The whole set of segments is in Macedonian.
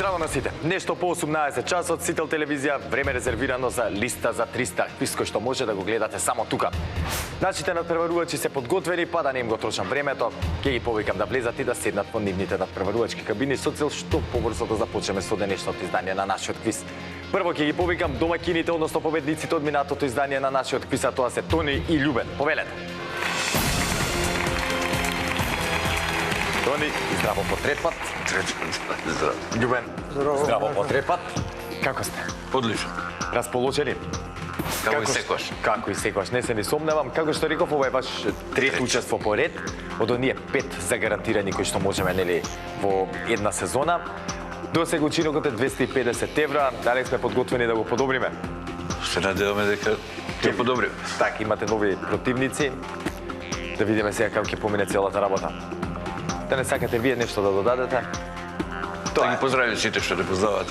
Здраво на сите. Нешто по 18 часот, Сител телевизија, време резервирано за листа за 300, квиз кој што може да го гледате само тука. Нашите надпреварувачи се подготвени, па да не им го трошам времето, ќе ги повикам да влезат и да седнат во нивните надпреварувачки кабини со цел што побрзо да започнеме со денешното издание на нашиот квиз. Прво ќе ги повикам домаќините, односно победниците од минатото издание на нашиот квиз, а тоа се Тони и Љубен. Повелете. Тони, здраво по трет пат. Здраво. Љубен, здраво по трет пат. Како сте? Одлично. Расположени? Како и секојаш. Како и секојаш, не се ни сомневам. Како што реков, ова е ваш трето учество по ред, од оние 5 загарантирани кои што можеме, нели, во една сезона. До сега учинокот е 250 евра, дали сме подготвени да го подобриме? Се надеваме дека ќе подобриме. Така, имате нови противници. Да видиме сега како ќе помине целата работа. Да не сакате вие нешто да додадете? Да ги поздравим сите што те познаваат.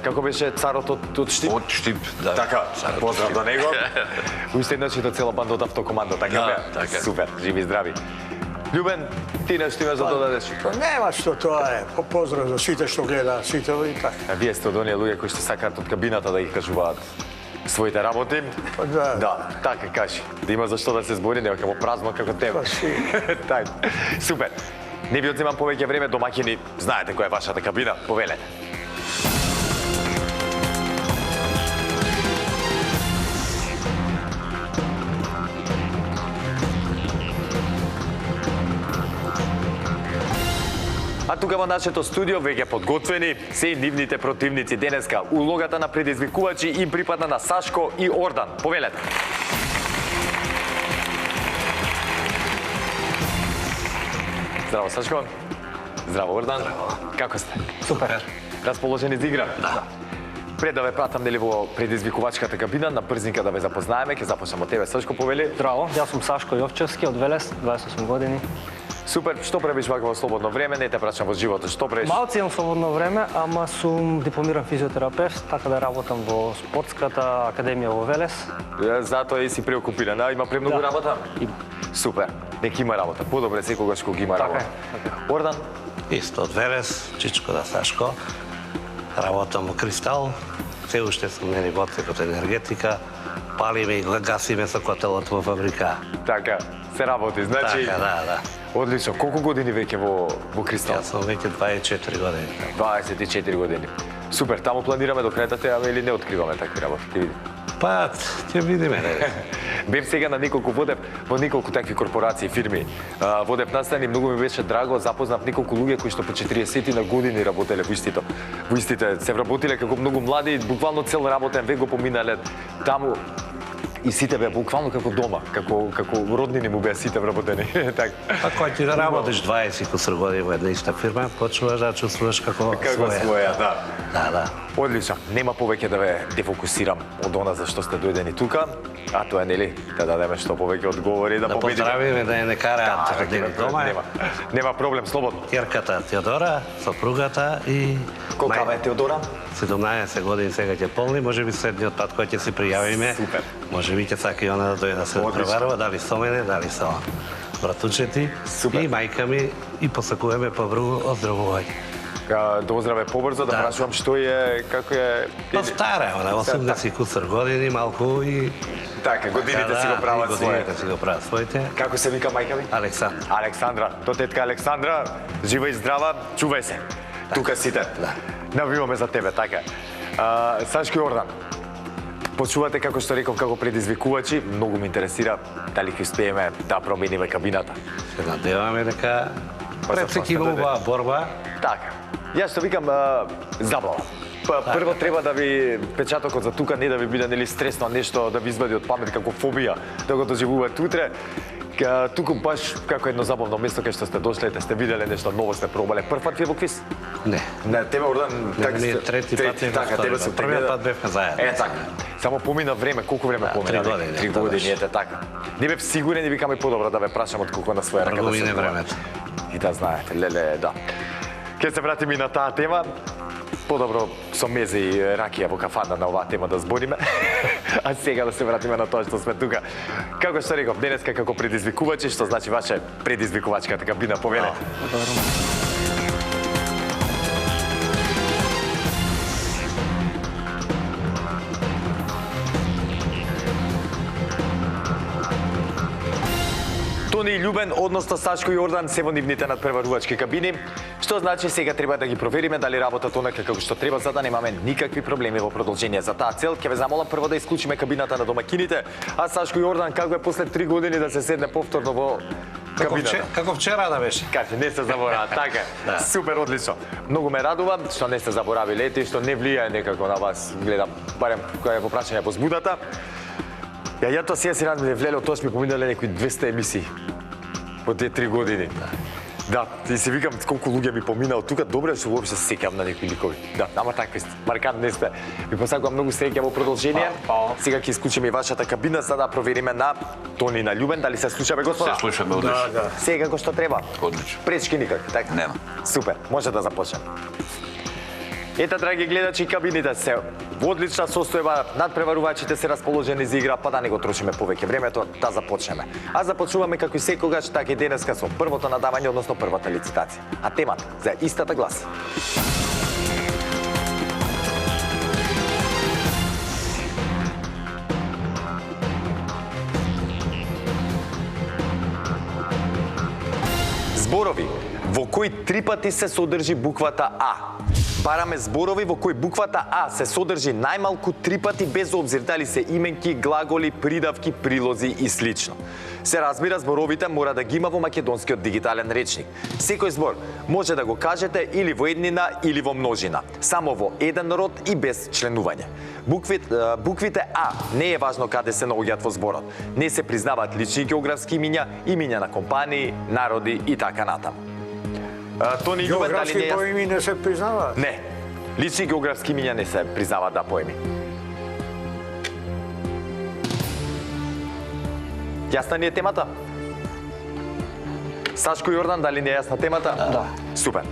Како беше царот од Штип? Од Штип, да. Така, поздрав до него. Уште еднаш и до цела банда од автокомандо, така Да, бе? така. Супер, живи и здрави. Љубен, ти нешто имаш да додадеш? Нема што, тоа е. Поздрав за сите што гледаат, сите и така. А вие сте од оние луѓе кои што сакаат од кабината да ги кажуваат своите работи? Да. Да, така кажи. Да има за што да се збори, нека во празно како тебе. Така. Супер. Не ви одземам повеќе време, домаќини, знаете која е вашата кабина, повелете. А тука во нашето студио веќе подготвени се и нивните противници. Денеска улогата на предизвикувачи им припадна на Сашко и Ордан. Повелете. Здраво, Сашко. Здраво, Ордан. Како сте? Супер. Расположени за игра? Да. Пред да ве пратам дали во предизвикувачката кабина, на брзинка да ве запознаеме, ќе започнеме од тебе, Сашко, повели. Здраво, јас сум Сашко Јовчевски од Велес, 28 години. Супер, што правиш вака во слободно време? Не те прашам во животот, што правиш? Малци имам слободно време, ама сум дипломиран физиотерапевт, така да работам во спортската академија во Велес. Затоа и си преокупиран, а има премногу Да. работа? Има. Супер, нека има работа. Подобре секогаш кога има работа. Така Ордан, Исто од Велес, Чичко да Сашко. Работам во Кристал. Се уште сум нели во отсекот енергетика. Палиме и гасиме со котелот во фабрика. така, се работи, значи... Така, да. Одлично, колку години веќе во Кристал? Јас сум веќе 24 години. 24 години. Супер, таму планираме до крајта теаме или не откриваме такви работи? Ти види. Па, ќе видиме, нели? Бев сега на неколку водев во неколку такви корпорации, фирми. Водев настани, многу ми беше драго, запознав неколку луѓе кои што по 40 на години работеле во истите. Во истите се вработиле како многу млади, буквално цел работен век го поминале таму. И сите беа буквално како дома, како роднини му беа сите вработени. Така. Па кој ти да работиш 20 кусур години во една иста фирма, почнуваш да чувствуваш како своја. Да. Да. Одлично. Нема повеќе да ве дефокусирам од она за што сте дојдени тука. А тоа е, нели, да дадеме што повеќе одговори да победиме. поздравиме, да ја не караат да ден дома. Нема проблем, слободно. Керката Теодора, сопругата и Колкава е Теодора? 17 години сега ќе полни, може би следниот пат кој ќе се пријавиме. Супер. Може би ќе сака и она да дојде да се Одлично. преварува, дали со мене, дали со братучети. Супер. И мајка ми и посакуваме побру оздравување. Да оздраве побрзо, да Да. прашувам што е, како е... Па стара е она, 80 кусар години, малку и... Така, годините си го прават своје. Годините си го прават своите. Како се вика мајка ми? Александр. Александра. То тетка Александра, жива и здрава, чувај се. Тука сите. Да. Навиваме за тебе, така. Сашко и Ордан, почувате како што реков како предизвикувачи, многу ме интересира дали ќе успееме да промениме кабината. Се надеваме дека Па пред зашто секи сте оваа борба, Така. Јас што викам забава. Прво треба да ви печатокот за тука не да ви биде нели стресно нешто да ви извади од памет како фобија да го доживувате утре. Туку баш како едно забавно место кај што сте дошле, сте виделе нешто ново, сте пробале. Прв пат ви во квиз? не. Не, тебе Ордан, Не, ние трети пат не го така, тебе сторивме. сум Првиот пат бевме заедно. Е така. Само помина време, колку време Да, помина? 3 години, 3 тогаш. години, ете така. Не бев сигурен и викаме подобро да ве прашам од колку на своја рака Многу да се мине одговара. времето. И да знаете, леле, да. Ке се вратиме и на таа тема. Подобро со мезе и ракија во кафана на оваа тема да збориме. А сега да се вратиме на тоа што сме тука. Како што реков, денеска како предизвикувачи, што значи ваше предизвикувачката кабина, повелете. Тони и Љубен, односно Сашко и Јордан, се во нивните надпреварувачки кабини, што значи сега треба да ги провериме дали работат онака како што треба, за да немаме никакви проблеми во продолжение. За таа цел ќе ве замолам прво да исклучиме кабината на домакините, а Сашко и Јордан како е после 3 години да се седне повторно во кабината. Како вчера да беше. Каже, не се заборава, така. Да. Супер, одлично. Многу ме радува што не сте заборавиле и што не влијае некако на вас, гледам, барем која е во прашање по збудата. Ја тоа сега си размислив, леле, тоа сме поминале некои 200 емисии по тие 3 години. Да, и си викам колку луѓе ми поминал тука, добре што уопште се сеќавам на некои ликови. Да, ама такви сте, маркантни сте. Ви посакувам многу среќа во продолжение. Сега ќе исклучиме и вашата кабина за да провериме на Тони и на Љубен, дали се слушаме, господа? Се слушаме, одлично. Сега како што треба. Одлично. Пречки никак, така? Нема. Супер, може да започнеме. Ета, драги гледачи, кабините се во одлична состојба, надпреварувачите се расположени за игра, па да не го трошиме повеќе времето, да започнеме. А започнуваме како и секогаш, така и денеска со првото надавање, односно првата лицитација. А темата за истата гласи: зборови во кои 3 пати се содржи буквата А. Бараме зборови во кои буквата А се содржи најмалку 3 пати без обзир дали се именки, глаголи, придавки, прилози и слично. Се разбира, зборовите мора да ги има во македонскиот дигитален речник. Секој збор може да го кажете или во еднина или во множина, само во еден род и без членување. Буквите А не е важно каде се наоѓаат во зборот. Не се признаваат лични географски имиња, имиња на компании, народи и така натаму. Тони Љубен, дали Географски не е... поими не се признаваат? Не. Лични географски имиња не се признаваат да поеми. Јасна ни е темата? Сашко и Јордан, дали не е јасна темата? Да. Супер.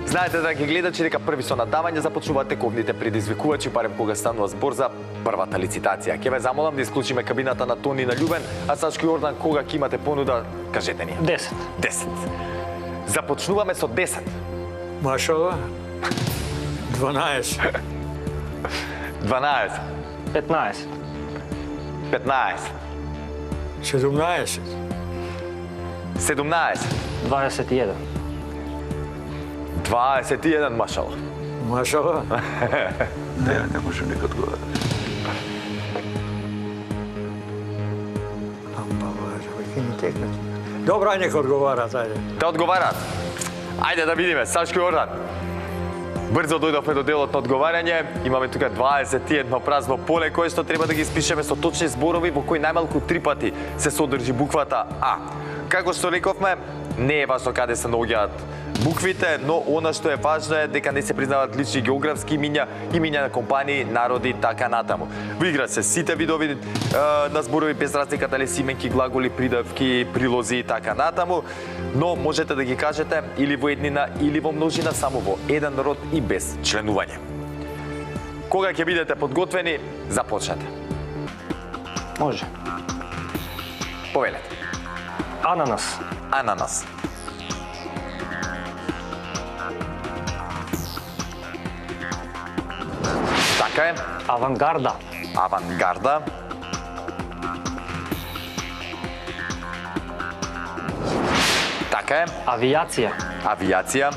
Знаете, драги гледачи, дека први со надавање започнуваат тековните предизвикувачи, барем кога станува збор за првата лицитација. Ќе ве замолам да исклучиме кабината на Тони и на Љубен, а Сашко и Јордан, кога ќе имате понуда, кажете ни. 10. 10. Започнуваме со 10. Машала. 12. 12. 15. 15. 17. 17. 21. 21, машала. Машала. Не можем никак одговарати. Добра, нека одговарат, ајде. Да одговарат. Ајде да видиме, Сашко и Јордан. Брзо дојдовме до делот на одговарање. Имаме тука 21 празно поле кое што треба да ги испишеме со точни зборови во кои најмалку 3 пати се содржи буквата А. Како што рековме, не е важно каде се наоѓаат буквите, но она што е важно е дека не се признаваат лични географски имиња, имиња на компании, народи, така натаму. Во игра се сите видови на зборови без разлика дали се именки, глаголи, придавки, прилози и така натаму, но можете да ги кажете или во еднина или во множина, само во еден род и без членување. Кога ќе бидете подготвени, започнете. Може. Повелете. Ананас. Ананас. Така е. Авангарда. Авангарда. Така е. Авиација. Авиација.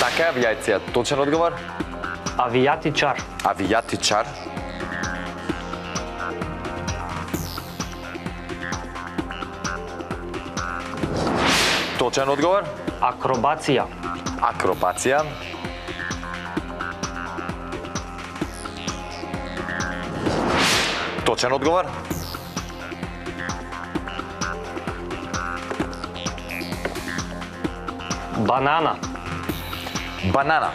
Така е, авиација. Точен одговор. Авијатичар. Авијатичар. Точен одговор. Акробација. Акробација. Точен одговор. Банана. Банана.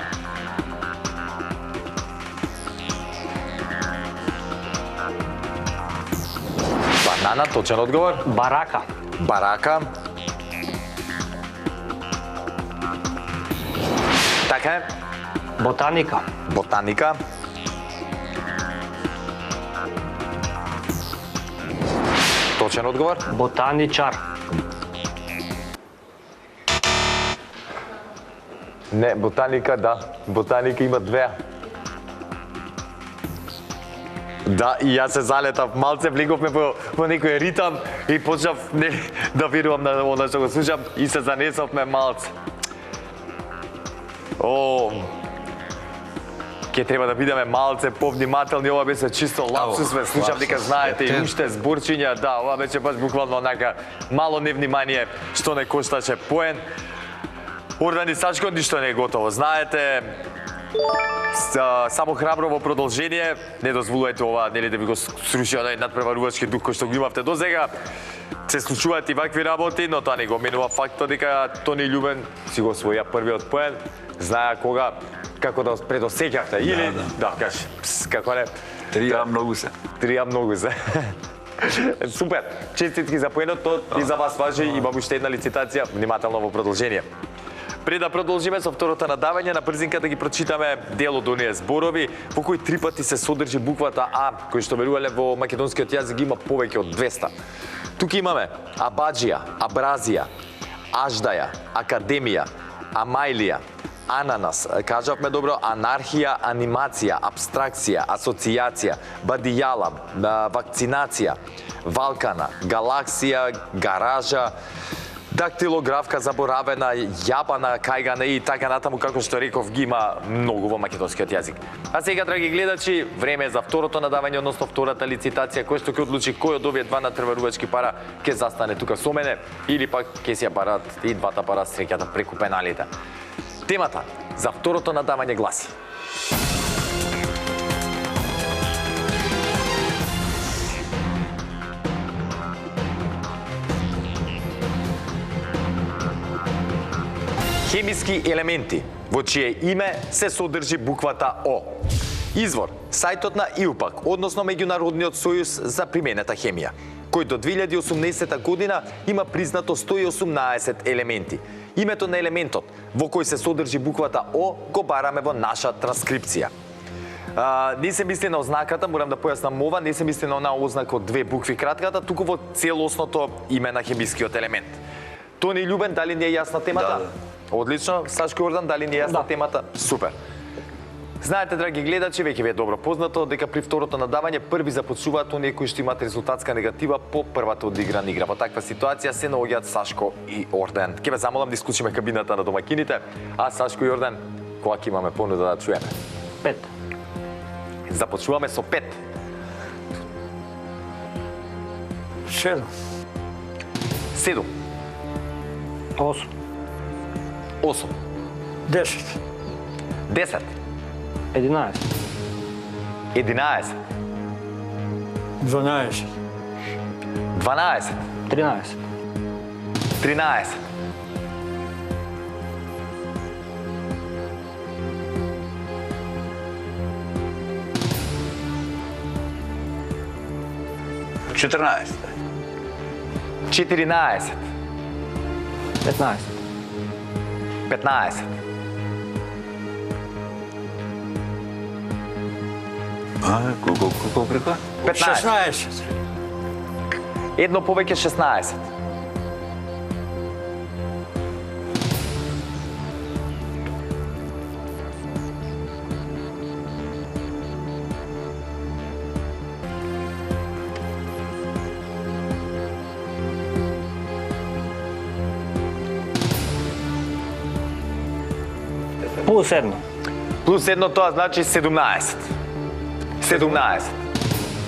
Банана, точен одговор. Барака. Барака. Така е. Ботаника. Ботаника. Точен одговор. Ботаничар. Не, ботаника, да. Ботаника има две. Да, и јас се залетав, малце влеговме по некој ритам и почнав да верувам на она што го слушам и се занесовме малце. Ке треба да бидеме малце повнимателни, ова беше чисто лапсус, слушам дека знаете и уште зборчиња, да, ова беше баш буквално онака мало невнимание што не кошташе поен. Ордан и Сашко ништо не е готово, знаете, само храбро во продолжение, не дозволувате ова, нели да ви го сруши онај надпреварувачки дух кој што го имавте досега. Се случуваат и вакви работи, но тоа не го менува фактот дека Тони Љубен си го освоја првиот поен, знае кога, како да предосеќавте, или да, кажи, како не. Трија многу се. Трија многу се. Супер. Честитки за поенот, тоа и за вас важи, имам уште една лицитација, внимателно во продолжение. Пред да продолжиме со второто надавање, на брзинка да ги прочитаме дел од оние зборови во кои 3 пати се содржи буквата А, кој што верувале во македонскиот јазик има повеќе од 200. Тука имаме абаџија, абразија, аждаја, академија, амајлија, ананас, кажавме добро, анархија, анимација, абстракција, асоцијација, бадијала, вакцинација, валкана, галаксија, гаража, дактилографка заборавена, јабана, кајгана и така натаму, како што реков, ги има многу во македонскиот јазик. А сега, драги гледачи, време е за второто надавање, односно втората лицитација, кој што ќе одлучи кој од овие два надпреварувачки пара ќе застане тука со мене, или пак ќе си ја барат и двата пара среќата преку пеналите. Темата за второто надавање гласи: хемиски елементи, во чие име се содржи буквата О. Извор, сајтот на ИУПАК, односно Меѓународниот сојуз за применета хемија, кој до 2018 година има признато 118 елементи. Името на елементот во кој се содржи буквата О го бараме во наша транскрипција. Не се мисли на ознаката, морам да појаснам ова, не се мисли на онаа ознака од 2 букви кратката, туку во целосното име на хемискиот елемент. Тони Љубен, дали не е јасна темата? Да. Одлично. Сашко Јордан, дали не е јасна темата? Супер. Знаете, драги гледачи, веќе ви е добро познато дека при второто надавање први започнуваат оние кои што имаат резултатска негатива по првата одиграна игра. Во таква ситуација се наоѓаат Сашко и Орден. Ќе ве замолам да исклучиме кабината на домакините, а Сашко и Орден, кога ќе имаме понуда да чуеме? 5. Започнуваме со 5. 7. 7. 8. 8. 10. 10. 11. 11. 12. 12. 13. 13. 14. 14. 15. 15. Колку прека? 15. 16. Едно повеќе 16. +1. Плюс едно тоа значи 17. 17.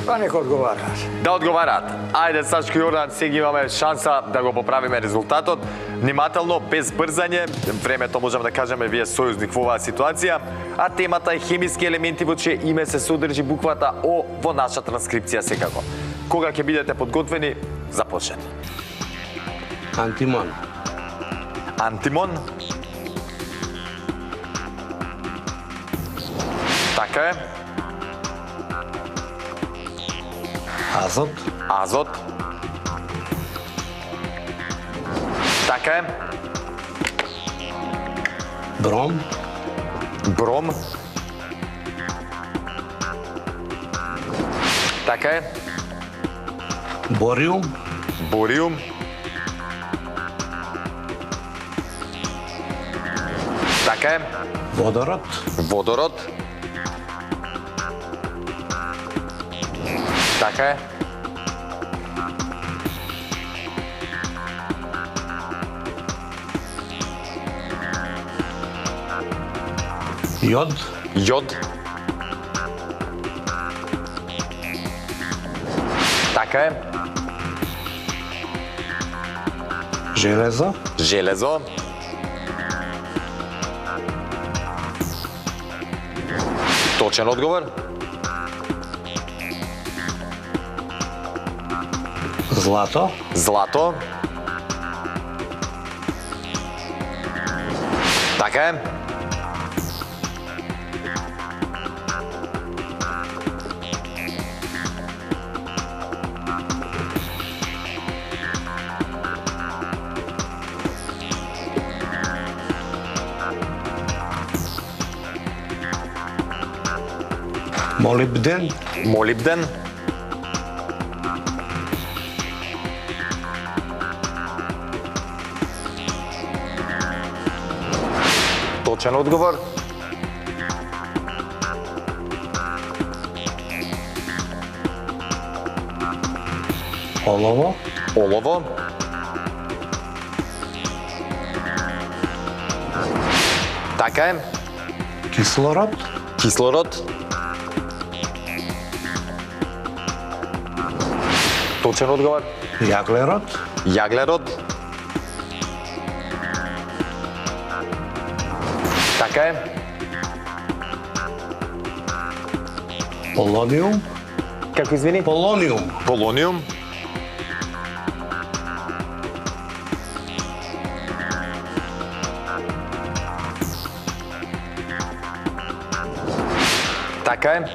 Па нека одговараат. Да одговараат. Ајде, Сашко и Јордан, сега имаме шанса да го поправиме резултатот. Внимателно, без брзање, времето можеме да кажеме вие сојузник во оваа ситуација, а темата е хемиски елементи во чие име се содржи буквата О во наша транскрипција секако. Кога ќе бидете подготвени, започнете. Антимон. Антимон. Така е. Азот. Азот. Така е. Бром. Бром. Така е. Бориум. Бориум. Така е. Водород. Водород. Така е. Јод, Јод. Така е. железо, Железо. Точен одговор. злато, Злато. Така е. молибден, Молибден. Точен одговор. олово, Олово. Така е. кислород, Кислород. Точен одговор. јаглерод, Јаглерод. Така е. полониум, Како извини? полониум, Полониум. Така е.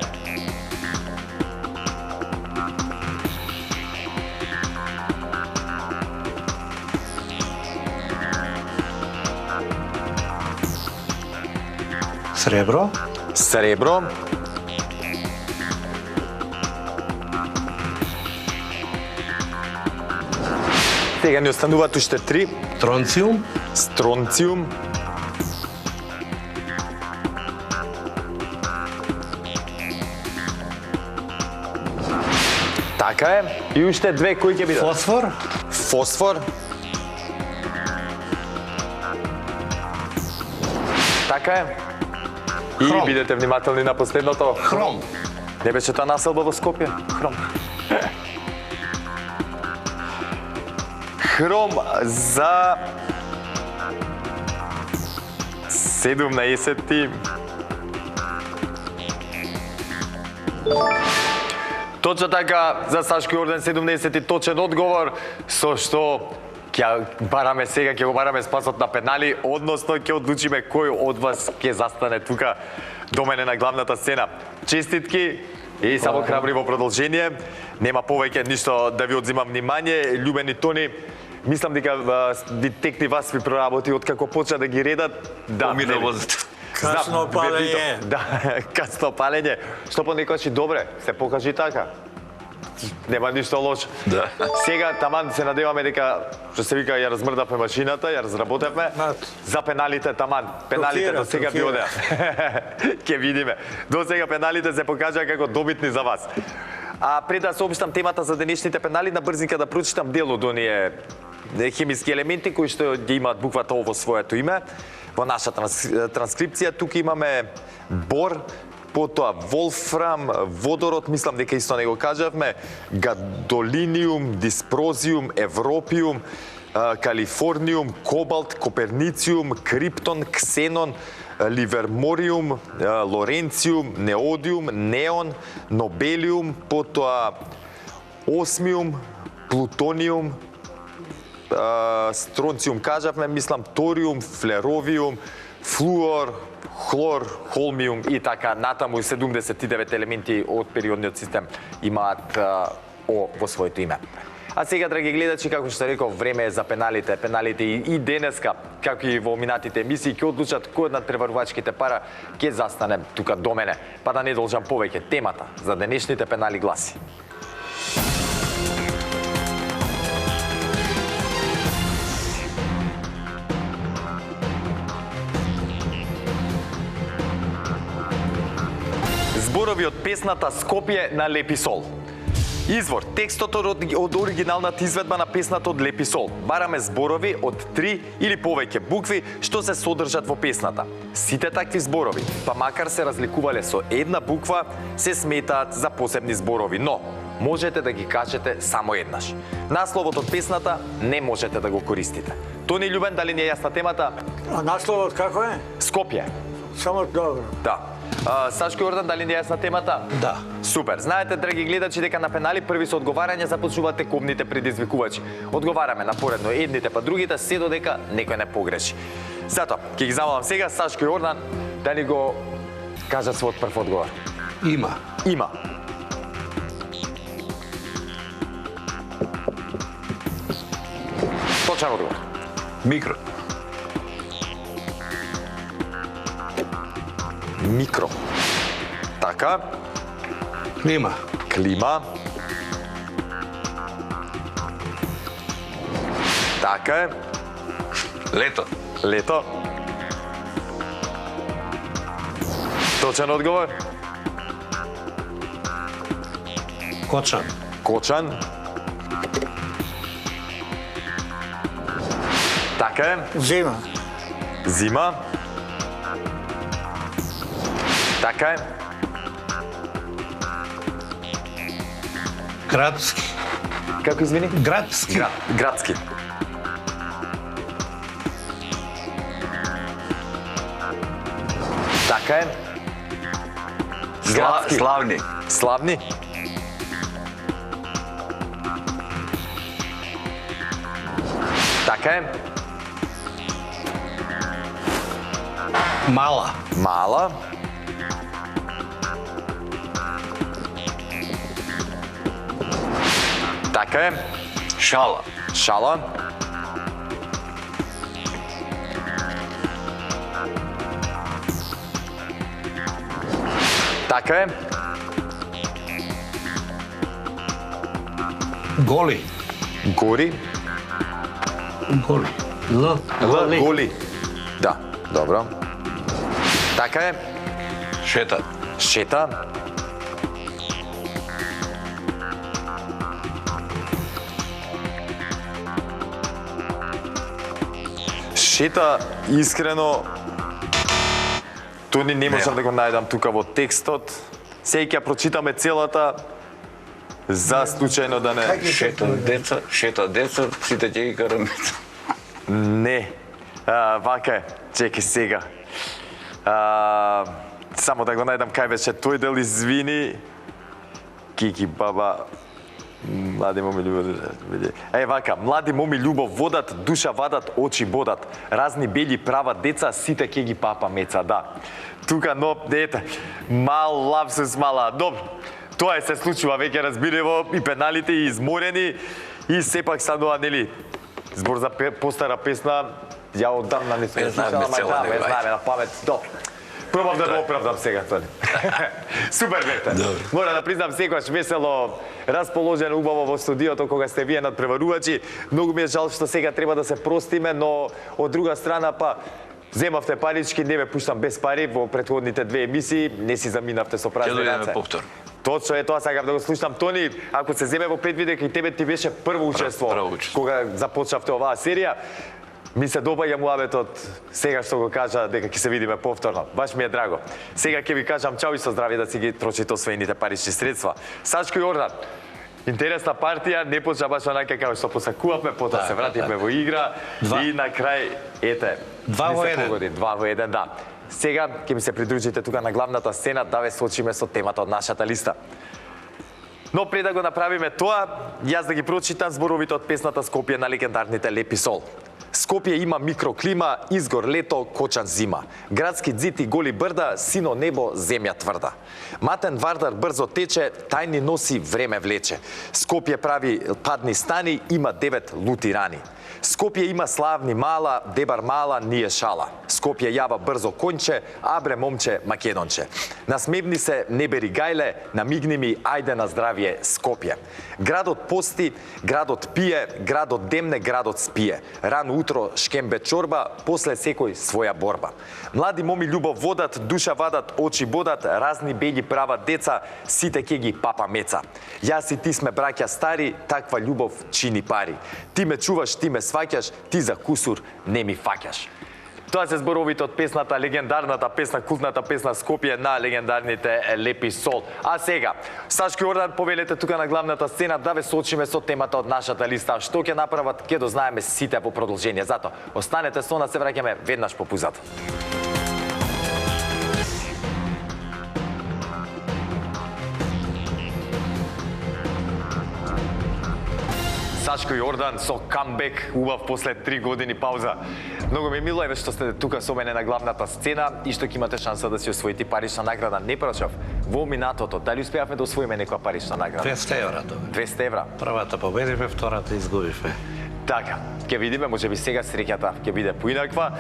сребро, Сребро. Сега ни остануваат уште 3. тронциум, Стронциум. Така е. И уште 2 кои ќе бидат? фосфор, Фосфор. Така е. И Хром. бидете внимателни на последното. хром, Не беше таа населба во Скопје? Хром. Хром за 17. Точно така, за Сашко Орден 70 точен одговор, со што ќе бараме сега, ќе го бараме спасот на пенали, односно ќе одлучиме кој од вас ќе застане тука до мене на главната сцена. Честитки и само храбри во продолжение. Нема повеќе ништо да ви одзимам внимание. Љубени Тони, мислам дека ви текни вас ви проработи од како почна да ги редат. Да, Помина нели? возите. Касно Знам, палење. вербито. Да, касно палење. Што понекогаш и добре, се покажи така. Нема ништо лошо. Да. Сега таман се надеваме дека што се вика ја размрдавме машината, ја разработевме. За пеналите таман. Пеналите Трокира, до сега би трокира. одеа. Ќе видиме. До сега пеналите се покажаа како добитни за вас. А пред да соопштам темата за денешните пенали, на брзинка да прочитам дел од оние хемиски елементи кои што ги имаат буквата О во своето име. Во нашата транскрипција тука имаме бор, потоа волфрам, водород, мислам дека исто не го кажавме, гадолиниум, диспрозиум, европиум, калифорниум, кобалт, копернициум, криптон, ксенон, ливермориум, лоренциум, неодиум, неон, нобелиум, потоа осмиум, плутониум, стронциум кажавме, мислам ториум, флеровиум, флуор, хлор, холмиум и така натаму 79 елементи од периодниот систем имаат О во своето име. А сега, драги гледачи, како што реков, време е за пеналите. Пеналите и денеска, како и во минатите емисии, ќе одлучат кој од надпреварувачките пара ќе застане тука до мене. Па да не должам повеќе, темата за денешните пенали гласи. Зборови од песната Скопје на Лепи Сол. Извор, текстот од оригиналната изведба на песната од Лепи сол. Бараме зборови од 3 или повеќе букви што се содржат во песната. Сите такви зборови, па макар се разликувале со една буква, се сметаат за посебни зборови, но можете да ги кажете само еднаш. Насловот од песната не можете да го користите. Тони Љубен, дали не е јасна темата? А насловот како е? Скопје. Само добро. Да. Сашко Јордан, дали не е јасна темата? Да. Супер. Знаете, драги гледачи, дека на пенали први со одговарање започнуваат тековните предизвикувачи. Одговараме напоредно едните па другите, се додека некој не погреши. Затоа, ќе ги замолам сега Сашко Јордан да ни го кажат својот прв одговор. Има. Има. Точен одговор. Микро. Микро. Така. Клима. Клима. Така е. Лето. Лето. Точен одговор. Кочан. Кочан. Така е. Зима. Зима. Така е. Градски. Како извини? Градски. Градски. Така е. Градски. Славни. Славни. Така е. Мала. Мала. Така е. Шала. Шала. Така е. Голи. Гори. Голи. Л. Голи. Голи. Да, добро. Така е. Шета. Шета. Шета, искрено, Тони не можам да го најдам тука во текстот. Сега ќе прочитаме целата, за случајно да не... Шета деца, сите ќе ги караме. Не. Вака е. Чеки сега. Само да го најдам кај беше тој дел, извини. Кики баба. Млади моми љубов. Вака, млади моми љубов водат, душа вадат, очи бодат. Разни бели прават деца, сите ке ги папа меца, да. Тука, но, ете, мал лапсус мала. Добро, тоа се случува веќе разбирево, и пеналите, и изморени, и сепак станува, нели, збор за постара песна, ја одамна не се знаеме слушала, цела, да, знаеме на памет, добро. Пробам да го оправдам сега, Тони. Супер бевте. Мора да признам, секогаш весело, расположено, убаво во студиото кога сте вие надпреварувачи. Многу ми е жал што сега треба да се простиме, но од друга страна па земавте парички, не ме пуштам без пари во претходните две емисии, не си заминавте со празни Ќе раце. дојдеме повтор. Точно е тоа, сакам да го слушам. Тони, ако се земе во предвид дека и тебе ти беше прво учество Прво учество. кога започнавте оваа серија, ми се допаѓа муабетот сега што го кажа дека ќе се видиме повторно. Баш ми е драго. Сега ќе ви кажам чао и со здравје да си ги трошите освоените парични средства. Сашко Јордан, интересна партија, не почна баш онака како што посакувавме, потоа се вративме во игра и на крај, ете, 2 во 1. 2 во 1, да. Сега ќе ми се придружите тука на главната сцена да ве сочиме со темата од нашата листа. Но пред да го направиме тоа, јас да ги прочитам зборовите од песната Скопје на легендарните Лепи сол. Скопје има микроклима, изгор лето, кочан зима. Градски ѕид и голи брда, сино небо, земја тврда. Матен Вардар брзо тече, тајни носи, време влече. Скопје прави падни стани, има 9 лути рани. Скопје има славни мала, Дебар мала, ние шала. Скопје јава брзо конче, абре момче македонче. Насмевни се, не бери гајле, намигни ми, ајде на здравје Скопје. Градот пости, градот пие, градот демне, градот спие. Рано утро шкембе чорба, после секој своја борба. Млади моми љубов водат, душа вадат, очи бодат, разни бели прават деца, сите ке ги папа меца. Јас и ти сме браќа стари, таква љубов чини пари. Ти ме чуваш, ти ме сваќаш, ти за кусур не ми фаќаш. Тоа се зборовите од песната, легендарната песна, култната песна Скопје на легендарните Лепи Сол. А сега, Сашко и Јордан, повелете тука на главната сцена да ве соочиме со темата од нашата листа. Што ќе направат, ќе дознаеме сите по продолжение. Зато, останете со нас, се враќаме веднаш по пузато. Сашко и Јордан со камбек, убав после 3 години пауза. Многу ми мило е што сте тука со мене на главната сцена и што ќе имате шанса да си освоите парична награда. Не прашав, во минатото, дали успеавме да освоиме некоја парична награда? 200 евра добре. 200 евра. Првата победивме, втората изгубивме. Така, ќе видиме, можеби сега среќата ќе биде поинаква.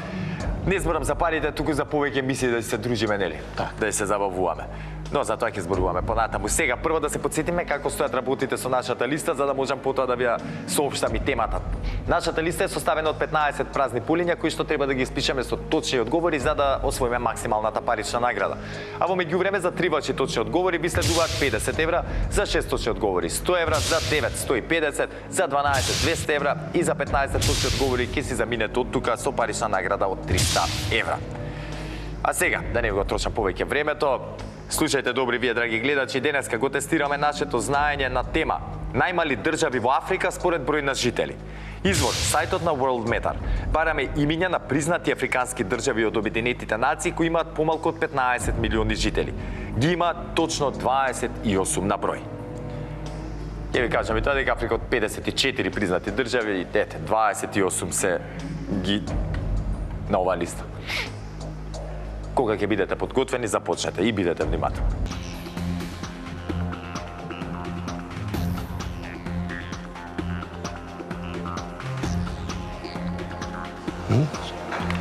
Не зборам за парите, туку за повеќе мисии да се дружиме, нели? Да се забавуваме. Но за тоа ќе зборуваме понатаму. Сега прво да се потсетиме како стојат работите со нашата листа, за да можам потоа да ви ја соопштам и темата. Нашата листа е составена од 15 празни полиња кои што треба да ги испишеме со точни одговори за да освоиме максималната парична награда. А во меѓувреме за 3 ваши точни одговори ви следуваат 50 евра, за 6 точни одговори 100 евра, за 9 150, за 12 200 евра и за 15 точни одговори ќе си заминете од тука со парична награда од 300 евра. А сега, да не го трошам повеќе времето, слушајте добри вие, драги гледачи, денеска го тестираме нашето знаење на тема најмали држави во Африка според број на жители. Извор, сајтот на Worldmeter. Бараме имиња на признати африкански држави од Обединетите нации кои имаат помалку од 15 милиони жители. Ги има точно 28 на број. Ќе ви кажам и тоа дека Африка од 54 признати држави, и 28 се ги на оваа листа. Кога ќе бидете подготвени, започнете и бидете внимателни.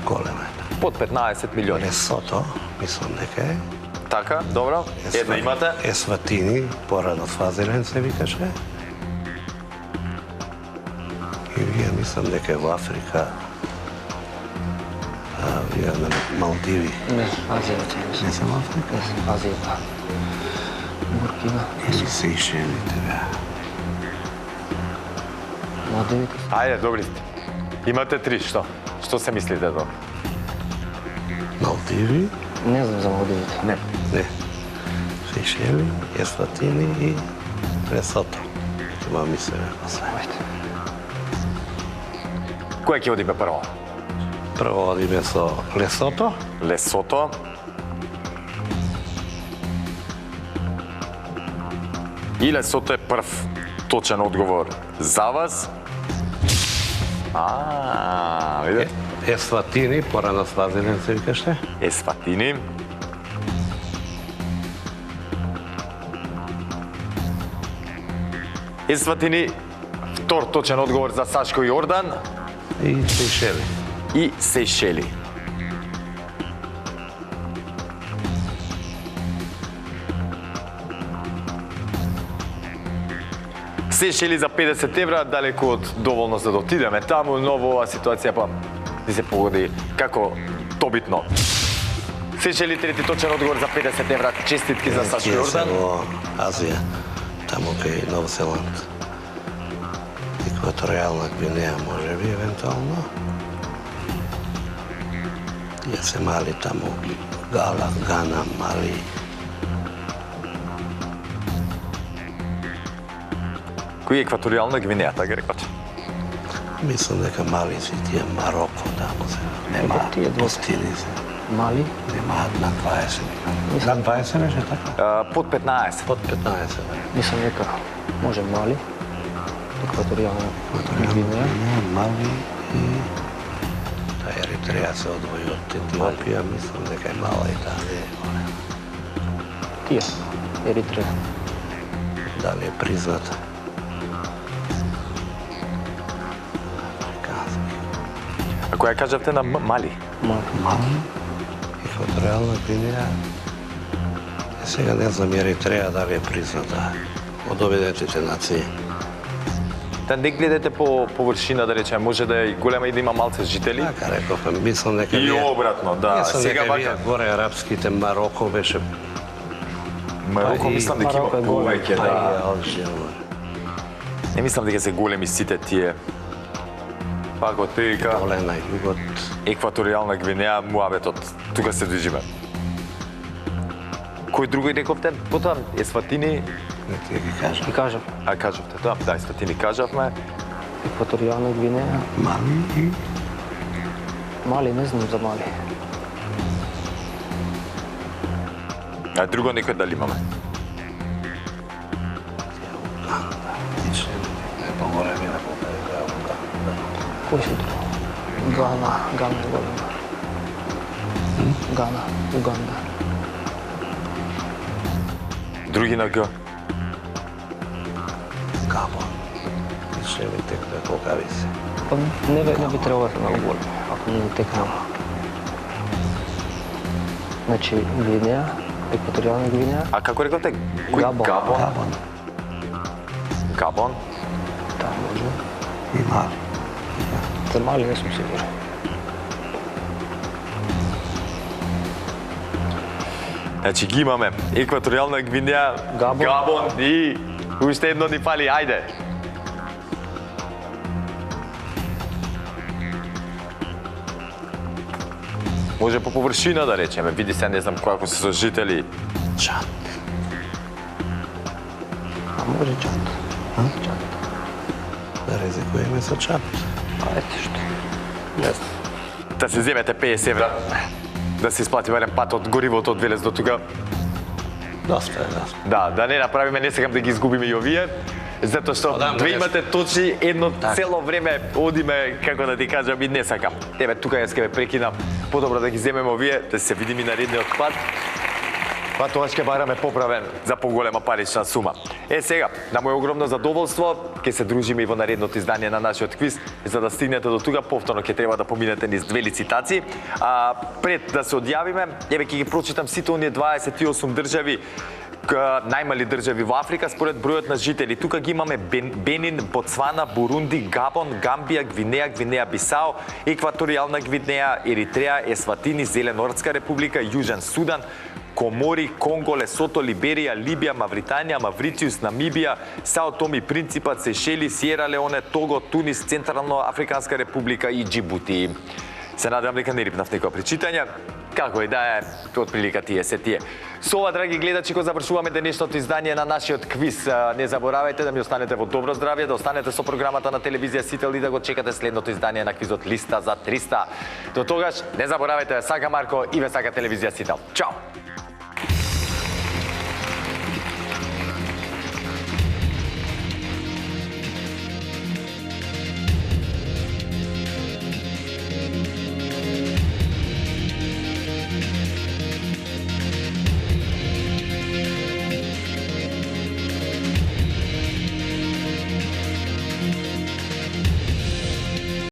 Голема е. Под 15 милиони. Лесото, мислам дека е. Така, добро. Една имате. Есватини, порано Свазиленд се викаше. И вие мислам дека е во Африка. Вие на Малдиви. Не, Азијата. Не сам Африка? Азијата. Буркина. Или Сейшелите, бе. Младивите. Ајде, добри сте. Имате 3, што? Што се мислите тоа? Малдиви? Не знам за Младивите. Не. Не. Сейшели, Есватини и Лесото. Има мислеме после. Ајде. Кој ќе одиме прво? Прво одиме со Лесото. Лесото. И Лесото е прв точен одговор за вас. Видите? Есватини, порано Свазиленд се викаше. Есватини. Есватини, втор точен одговор за Сашко и Јордан. И Сейшели. И Сейшели. Сейшели за 50 евра, далеку од доволно за да отидеме таму, но во оваа ситуација па ни се погоди како добитно. Сейшели трети точен одговор за 50 евра, честитки за Сашко и Јордан. Во Азија, таму кај Нов Зеланд. Екваторијална Гвинеја, може би, евентуално. Тие се мали таму, Гала, Гана, Мали. Кој е екваторијална Гвинеја, така рекате? Мислам дека Мали си тие Мароко таму се. Нема, Тие две пустини се. Мали. Нема на 20. На 20 беше така? Под 15. Под 15, бе. Мислам дека може Мали. Екваторијална Гвинеја. Мали и Еритреја се одвои од Етиопија, мислам дека е мала и дали Тие. Еритреја. дали е призната. Африканска. Која кажавте на Мали? Мали, екваторијална Гвинеја. Сега не знам Еритреја дали е призната од Обединетите нации. Да не гледате по површина, да речеме, може да е голема и да има малце жители. Така реков, мислам дека И обратно, да. Мислам Сега дека вие вака. горе арапските Мароко беше Марокко мислам дека има Марокко е голем. повеќе, па да. и Алжир. Не мислам дека се големи сите тие. Пак од прилика Доле на југот. екваторијална Гвинеја, муабетот. Тука се движиме. Кој други рековте? Потоа Есватини, Не ти ги кажам. И кажав, а кажавте тоа, да, Есватини кажавме. екваторијална Гвинеја. Мали и Мали, не знам за Мали. А друго некој дали имаме? не поголеми на Бугарија. Кој се друго? Гана е голема. Гана, Уганда. Други на Г. Габон. Ще ми текне колка се. Па не би требало да се многу големи, ако не текнам. Значи, Гвинеја, екваторијална Гвинеја, А како рековте? Кој? Габон. Габон. Габон Габон. да, може. и Мали. За Мали не сум сигурен. Значи ги имаме екваторијална Гвинеја, Габон. Габон и уште едно ни фали, ајде. Може по површина да речеме, види се, не знам како се со жители. Чад. А може Чад. Чад. Да ризикуеме со Чад. Па ете што. Не знам. Да се земете 50 евра, да се исплати барем пат од горивото од Велес до тука. Доста е, доста. Да не направиме, не сакам да ги изгубиме и овие, затоа што Да, две не имате точи, едно Так. цело време одиме, како да ти кажам, и не сакам. Тебе, тука јас ќе ве прекинам, подобро да ги земеме овие, да се видиме на редниот пат. Па тоа ќе бараме поправен за поголема парична сума. Сега, на моје огромно задоволство, ќе се дружиме и во наредното издание на нашиот квиз. За да стигнете до тука, повторно ќе треба да поминете низ две лицитации. А пред да се одјавиме, еве ќе ги прочитам сите оние 28 држави, најмали држави во Африка според бројот на жители. Тука ги имаме Бенин, Ботсвана, Бурунди, Габон, Гамбија, Гвинеја, Гвинеја Бисао, екваторијална Гвинеја, Еритреја, Есватини, Зеленордска република, Јужен Судан, Комори, Конго, Лесото, Либерија, Либија, Мавританија, Маврициус, Намибија, Сао Томи и Принципат, Сешели, Сиера Леоне, Того, Тунис, Централно Африканска република и Џибути. Се надевам дека не рипнав некоја причитање. Како и да е, од прилика тие се тие. Со ова, драги гледачи, го завршуваме денешното издание на нашиот квиз. Не заборавајте да ми останете во добро здравје, да останете со програмата на телевизија Сител и да го чекате следното издание на квизот Листа за 300. До тогаш, не заборавајте, сака Марко и ве сака телевизија Сител. Чао!